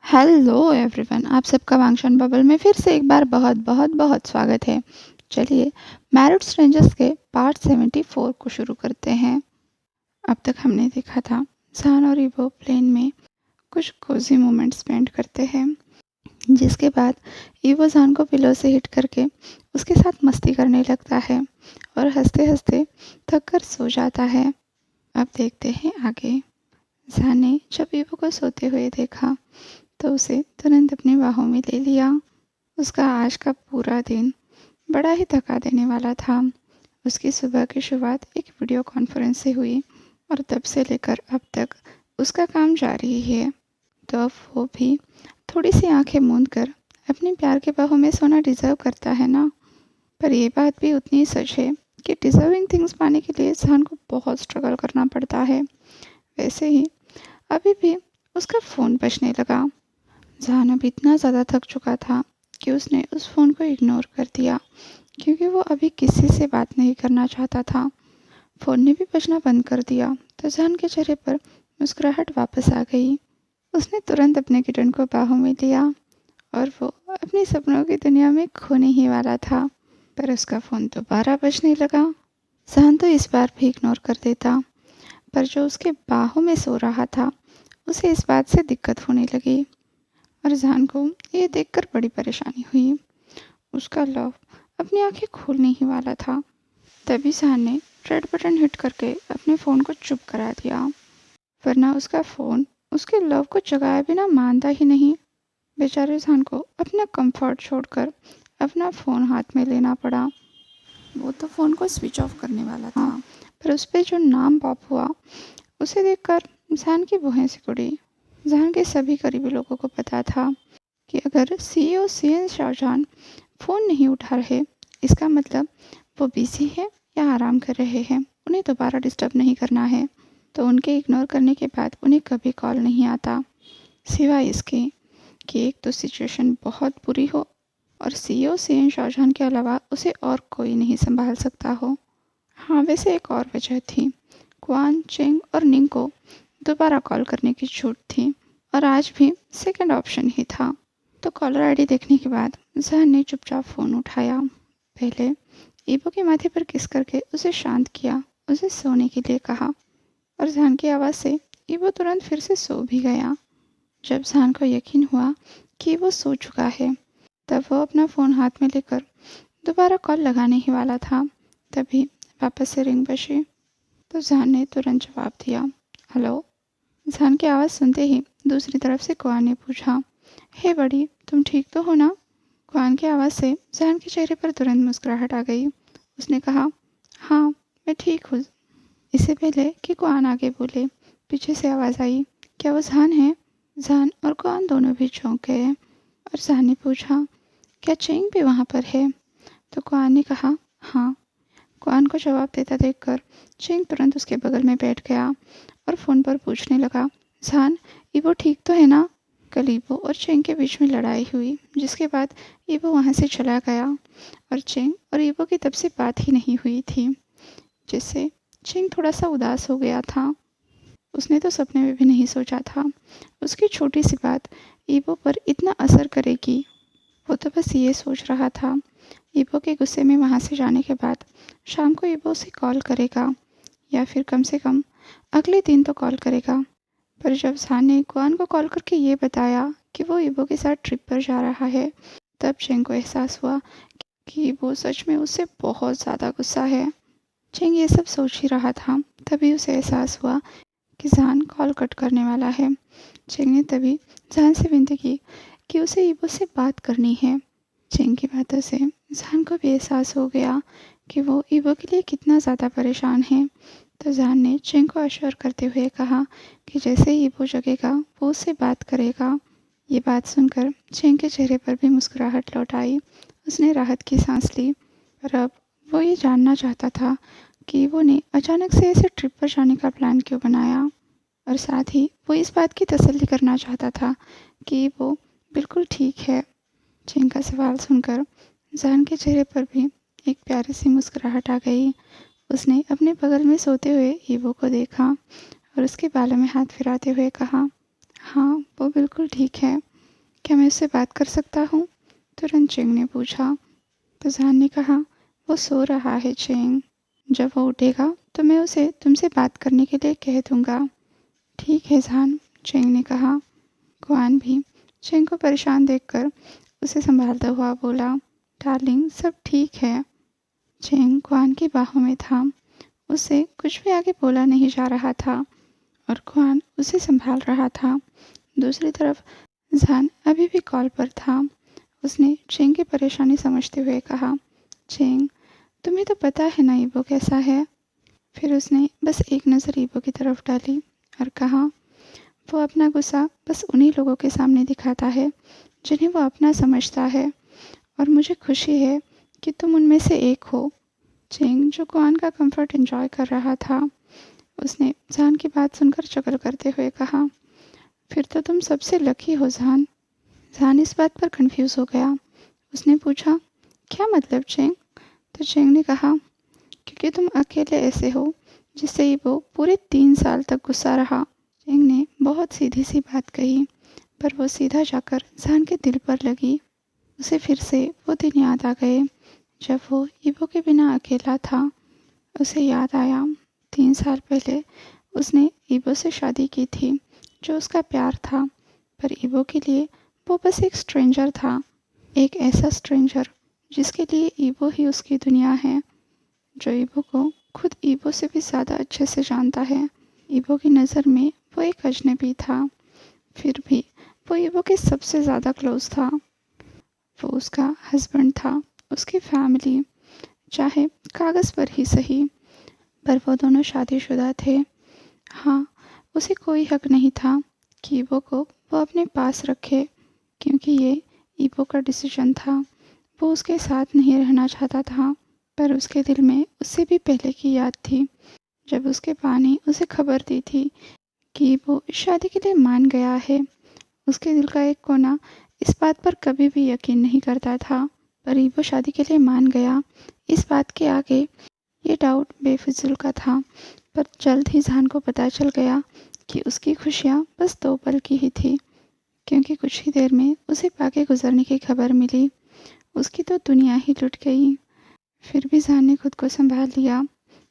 Hello everyone, आप सबका वांगशन bubble में फिर से एक बार बहुत बहुत बहुत स्वागत है। चलिए मैरिड स्ट्रेंजर्स के पार्ट 74 को शुरू करते हैं। अब तक हमने देखा था जहान और इवो प्लेन में कुछ कोजी मोमेंट स्पेंड करते हैं, जिसके बाद इवो जहान को पिलो से हिट करके उसके साथ मस्ती करने लगता है और हंसते हंसते थक कर सो जाता है। अब देखते हैं आगे। जहान ने जब इवो को सोते हुए देखा तो उसे तुरंत अपनी बाहों में ले लिया। उसका आज का पूरा दिन बड़ा ही थका देने वाला था। उसकी सुबह की शुरुआत एक वीडियो कॉन्फ्रेंस से हुई और तब से लेकर अब तक उसका काम जारी ही है। तो अब वो भी थोड़ी सी आंखें मूंद कर अपनी प्यार के बाहों में सोना डिज़र्व करता है ना। पर ये बात भी उतनी ही सच है कि डिज़र्विंग थिंग्स पाने के लिए इंसान को बहुत स्ट्रगल करना पड़ता है। वैसे ही अभी भी उसका फ़ोन बजने लगा। जहान अब इतना ज़्यादा थक चुका था कि उसने उस फ़ोन को इग्नोर कर दिया, क्योंकि वो अभी किसी से बात नहीं करना चाहता था। फ़ोन ने भी बजना बंद कर दिया तो जहान के चेहरे पर मुस्कुराहट वापस आ गई। उसने तुरंत अपने किटन को बाहों में लिया और वो अपने सपनों की दुनिया में खोने ही वाला था। पर उसका फ़ोन दोबारा बजने लगा। जहान तो इस बार भी इग्नोर कर देता, पर जो उसके बाहों में सो रहा था उसे इस बात से दिक्कत होने लगी और जहान को ये देखकर बड़ी परेशानी हुई। उसका लव अपनी आंखें खोलने ही वाला था। तभी जहान ने रेड बटन हिट करके अपने फ़ोन को चुप करा दिया, वरना उसका फ़ोन उसके लव को जगाए बिना मानता ही नहीं। बेचारे जहान को अपना कंफर्ट छोड़कर अपना फ़ोन हाथ में लेना पड़ा। वो तो फ़ोन को स्विच ऑफ करने वाला था, पर उस पर जो नाम पॉप हुआ उसे देखकर जहान की भौहें सिकुड़ी। जहान के सभी करीबी लोगों को पता था कि अगर सीईओ सीएन शाहजहान फ़ोन नहीं उठा रहे, इसका मतलब वो बिज़ी है या आराम कर रहे हैं। उन्हें दोबारा डिस्टर्ब नहीं करना है। तो उनके इग्नोर करने के बाद उन्हें कभी कॉल नहीं आता, सिवाय इसके कि एक तो सिचुएशन बहुत बुरी हो और सीईओ सीएन शाहजहान के अलावा उसे और कोई नहीं संभाल सकता हो। हाँ, वैसे एक और वजह थी। क्वान, चेंग और निंग को दोबारा कॉल करने की छूट थी और आज भी सेकंड ऑप्शन ही था। तो कॉलर आईडी देखने के बाद जहान ने चुपचाप फ़ोन उठाया। पहले ईबो के माथे पर किस करके उसे शांत किया, उसे सोने के लिए कहा और जहान की आवाज़ से ईबो तुरंत फिर से सो भी गया। जब जहान को यकीन हुआ कि वो सो चुका है, तब वो अपना फ़ोन हाथ में लेकर दोबारा कॉल लगाने ही वाला था। तभी वापस से रिंग बजी तो जहान ने तुरंत जवाब दिया, हेलो। जहान की आवाज़ सुनते ही दूसरी तरफ से क्वान ने पूछा, हे बड़ी, तुम ठीक तो हो ना? क्वान की आवाज़ से जहान के चेहरे पर तुरंत मुस्कुराहट आ गई। उसने कहा, हाँ, मैं ठीक हूँ। इससे पहले कि क्वान आगे बोले, पीछे से आवाज़ आई, क्या वो जहान है? जहान और क्वान दोनों भी चौंक गए और जहान ने पूछा, क्या चेंग भी वहाँ पर है? तो क्वान ने कहा, हाँ। क्वान को जवाब देता देखकर चेंग तुरंत उसके बगल में बैठ गया और फ़ोन पर पूछने लगा, जहान, ईबो ठीक तो है ना? कल ईबो और चेंग के बीच में लड़ाई हुई, जिसके बाद ईबो वहाँ से चला गया और चेंग और ईबो की तब से बात ही नहीं हुई थी, जिससे चेंग थोड़ा सा उदास हो गया था। उसने तो सपने में भी नहीं सोचा था उसकी छोटी सी बात ईबो पर इतना असर करेगी। वो तो बस ये सोच रहा था ईबो के गुस्से में वहाँ से जाने के बाद शाम को ईबो उसे कॉल करेगा, या फिर कम से कम अगले दिन तो कॉल करेगा। पर जब जहान ने क्वान को कॉल करके ये बताया कि वो ईबो के साथ ट्रिप पर जा रहा है, तब चेंग को एहसास हुआ कि ईबो सच में उससे बहुत ज़्यादा गुस्सा है। चेंग ये सब सोच ही रहा था, तभी उसे एहसास हुआ कि जहान कॉल कट करने वाला है। चेंग ने तभी जहान से विनती की कि उसे ईबो से बात करनी है। चेंग की बातों से जहान को भी एहसास हो गया कि वो ईबो के लिए कितना ज़्यादा परेशान है। तो जहान ने चेंग को अश्योर करते हुए कहा कि जैसे ही ईबो जगेगा वो उससे बात करेगा। ये बात सुनकर चेंग के चेहरे पर भी मुस्कुराहट लौट आई। उसने राहत की सांस ली, पर अब वो ये जानना चाहता था कि ईबो ने अचानक से ऐसे ट्रिप पर जाने का प्लान क्यों बनाया, और साथ ही वो इस बात की तसल्ली करना चाहता था कि वो बिल्कुल ठीक है। चेंग का सवाल सुनकर जहान के चेहरे पर भी एक प्यारी सी मुस्कुराहट आ गई। उसने अपने बगल में सोते हुए ईबो को देखा और उसके बालों में हाथ फिराते हुए कहा, हाँ, वो बिल्कुल ठीक है। क्या मैं उससे बात कर सकता हूँ? तुरंत चेंग ने पूछा। तो जहान ने कहा, वो सो रहा है चेंग। जब वो उठेगा तो मैं उसे तुमसे बात करने के लिए कह दूंगा। ठीक है जहान, चेंग ने कहा। क्वान भी चेंग को परेशान देखकर उसे संभालता हुआ बोला, डार्लिंग सब ठीक है। चेंग क्वान की बाहों में था। उससे कुछ भी आगे बोला नहीं जा रहा था और क्वान उसे संभाल रहा था। दूसरी तरफ जहान अभी भी कॉल पर था। उसने चेंग की परेशानी समझते हुए कहा, चेंग तुम्हें तो पता है ना ईबो कैसा है। फिर उसने बस एक नज़र ईबो की तरफ डाली और कहा, वो अपना गुस्सा बस उन्हीं लोगों के सामने दिखाता है जिन्हें वो अपना समझता है, और मुझे खुशी है कि तुम उनमें से एक हो। चेंग जो क्वान का कंफर्ट एंजॉय कर रहा था, उसने जहान की बात सुनकर चुगल करते हुए कहा, फिर तो तुम सबसे लकी हो जहान। जहान इस बात पर कंफ्यूज हो गया। उसने पूछा, क्या मतलब चेंग? तो चेंग ने कहा, क्योंकि तुम अकेले ऐसे हो जिससे वो पूरे 3 साल तक गुस्सा रहा। चेंग ने बहुत सीधी सी बात कही, पर वो सीधा जाकर जहान के दिल पर लगी। उसे फिर से वो दिन याद आ गए जब वो ईबो के बिना अकेला था। उसे याद आया 3 साल पहले उसने ईबो से शादी की थी, जो उसका प्यार था, पर ईबो के लिए वो बस एक स्ट्रेंजर था। एक ऐसा स्ट्रेंजर जिसके लिए ईबो ही उसकी दुनिया है, जो ईबो को खुद ईबो से भी ज़्यादा अच्छे से जानता है। ईबो की नज़र में वो एक अजनबी था, फिर भी वो ईबो के सबसे ज़्यादा क्लोज था। वो उसका हस्बैंड था, उसकी फैमिली, चाहे कागज़ पर ही सही, पर वो दोनों शादीशुदा थे। हाँ, उसे कोई हक नहीं था कि ईबो को वो अपने पास रखे, क्योंकि ये ईबो का डिसीजन था। वो उसके साथ नहीं रहना चाहता था, पर उसके दिल में उससे भी पहले की याद थी जब उसके पा ने उसे खबर दी थी कि वो इस शादी के लिए मान गया है। उसके दिल का एक कोना इस बात पर कभी भी यकीन नहीं करता था, पर वो शादी के लिए मान गया। इस बात के आगे ये डाउट बेफिजूल का था, पर जल्द ही जहान को पता चल गया कि उसकी खुशियाँ बस 2 पल की ही थी, क्योंकि कुछ ही देर में उसे पाके गुजरने की खबर मिली। उसकी तो दुनिया ही लुट गई। फिर भी जहान ने खुद को संभाल लिया,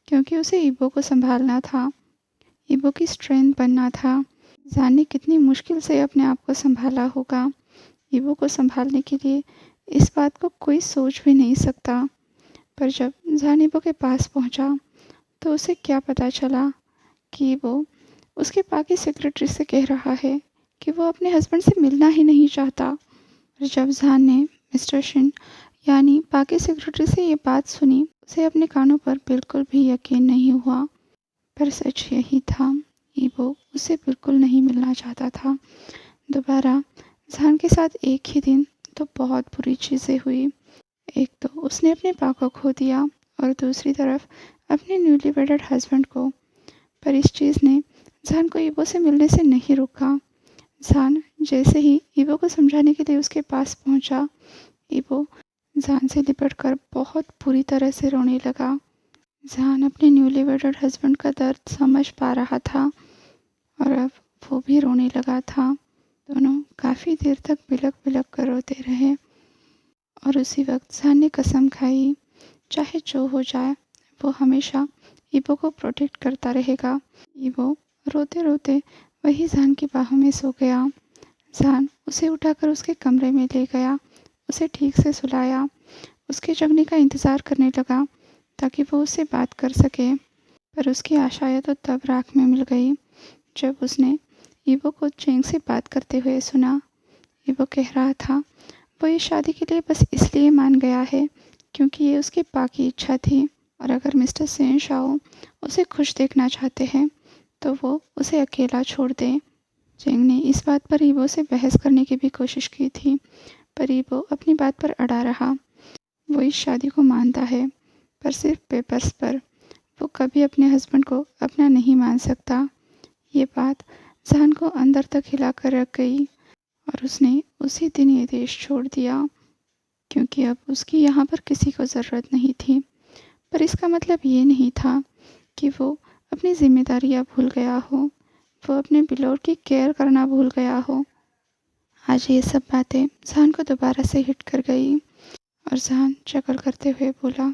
क्योंकि उसे ईबो को संभालना था, ईबो की स्ट्रेंथ बनना था। जहान ने कितनी मुश्किल से अपने आप को संभाला होगा। ईबो को संभालने के लिए इस बात को कोई सोच भी नहीं सकता, पर जब जहान ईबो के पास पहुंचा तो उसे क्या पता चला कि वो उसके पाकी सेक्रेटरी से कह रहा है कि वो अपने हस्बैंड से मिलना ही नहीं चाहता। और जब जहान ने मिस्टर शिन यानी पाकी सेक्रेटरी से ये बात सुनी, उसे अपने कानों पर बिल्कुल भी यकीन नहीं हुआ। पर सच यही था, ईबो उसे बिल्कुल नहीं मिलना चाहता था। दोबारा जहान के साथ एक ही दिन तो बहुत बुरी चीज़ें हुई। एक तो उसने अपने पा को खो दिया और दूसरी तरफ अपने न्यूली वेडेड हस्बैंड को। पर इस चीज़ ने जहान को ईबो से मिलने से नहीं रोका। जहान जैसे ही ईबो को समझाने के लिए उसके पास पहुंचा, ईबो जहान से लिपटकर बहुत बुरी तरह से रोने लगा। जहान अपने न्यूली वेडेड हस्बैंड का दर्द समझ पा रहा था और अब वो भी रोने लगा था। दोनों काफ़ी देर तक बिलक बिलक कर रोते रहे और उसी वक्त जहान ने कसम खाई, चाहे जो हो जाए वो हमेशा ईबो को प्रोटेक्ट करता रहेगा। ईबो रोते रोते वही जहान की बाहों में सो गया। जहान उसे उठाकर उसके कमरे में ले गया, उसे ठीक से सुलाया, उसके जगने का इंतज़ार करने लगा ताकि वो उससे बात कर सके। पर उसकी आशाएं तो तब राख में मिल गई जब उसने ईबो को चेंग से बात करते हुए सुना। ईबो कह रहा था, वो इस शादी के लिए बस इसलिए मान गया है क्योंकि ये उसकी पाकी इच्छा थी, और अगर मिस्टर सेन शाओ उसे खुश देखना चाहते हैं तो वो उसे अकेला छोड़ दें। चेंग ने इस बात पर ईबो से बहस करने की भी कोशिश की थी, पर ईबो अपनी बात पर अड़ा रहा। वो इस शादी को मानता है, पर सिर्फ पेपर्स पर। वो कभी अपने हस्बैंड को अपना नहीं मान सकता। ये बात जहान को अंदर तक हिला कर रख गई और उसने उसी दिन ये देश छोड़ दिया, क्योंकि अब उसकी यहाँ पर किसी को ज़रूरत नहीं थी। पर इसका मतलब ये नहीं था कि वो अपनी जिम्मेदारियाँ भूल गया हो, वो अपने बिलोड की केयर करना भूल गया हो। आज ये सब बातें जहान को दोबारा से हिट कर गई और जहान चकल करते हुए बोला,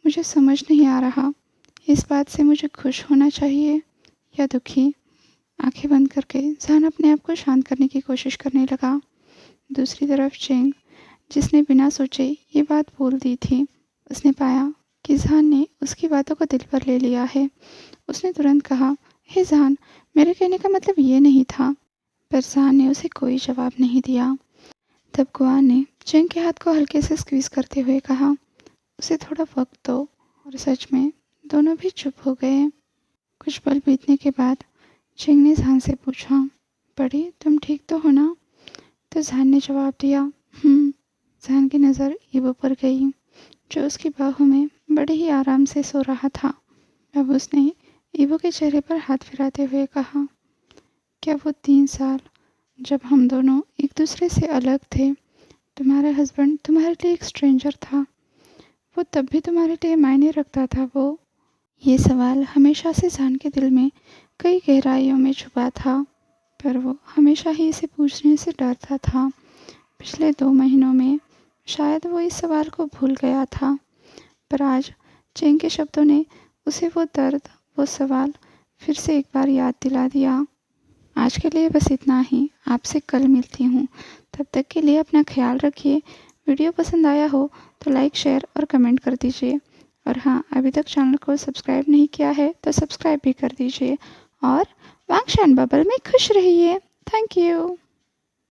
मुझे समझ नहीं आ रहा, इस बात से मुझे खुश होना चाहिए या दुखी। आंखें बंद करके जहान अपने आप को शांत करने की कोशिश करने लगा। दूसरी तरफ चेंग, जिसने बिना सोचे ये बात बोल दी थी, उसने पाया कि जहान ने उसकी बातों को दिल पर ले लिया है। उसने तुरंत कहा, हे जहान, मेरे कहने का मतलब ये नहीं था। पर जहान ने उसे कोई जवाब नहीं दिया। तब गुआन ने चेंग के हाथ को हल्के से स्क्वीज करते हुए कहा, उसे थोड़ा वक्त दो। और सच में दोनों भी चुप हो गए। कुछ पल बीतने के बाद चेंग ने जहान से पूछा, बड़ी तुम ठीक तो हो ना? तो जहान ने जवाब दिया, जहान की नज़र ईवो पर गई, जो उसकी बाहों में बड़े ही आराम से सो रहा था। अब उसने ईवो के चेहरे पर हाथ फिराते हुए कहा, क्या वो 3 साल जब हम दोनों एक दूसरे से अलग थे, तुम्हारा हस्बैंड तुम्हारे लिए एक स्ट्रेंजर था, वो तब भी तुम्हारे लिए मायने रखता था वो? ये सवाल हमेशा से जहान के दिल में कई गहराइयों में छुपा था, पर वो हमेशा ही इसे पूछने से डरता था। पिछले 2 महीनों में शायद वो इस सवाल को भूल गया था, पर आज चेंग के शब्दों ने उसे वो दर्द, वो सवाल फिर से एक बार याद दिला दिया। आज के लिए बस इतना ही। आपसे कल मिलती हूँ। तब तक के लिए अपना ख्याल रखिए। वीडियो पसंद आया हो तो लाइक, शेयर और कमेंट कर दीजिए। और हाँ, अभी तक चैनल को सब्सक्राइब नहीं किया है तो सब्सक्राइब भी कर दीजिए। और वांगशान बबल में खुश रहिए। Thank you.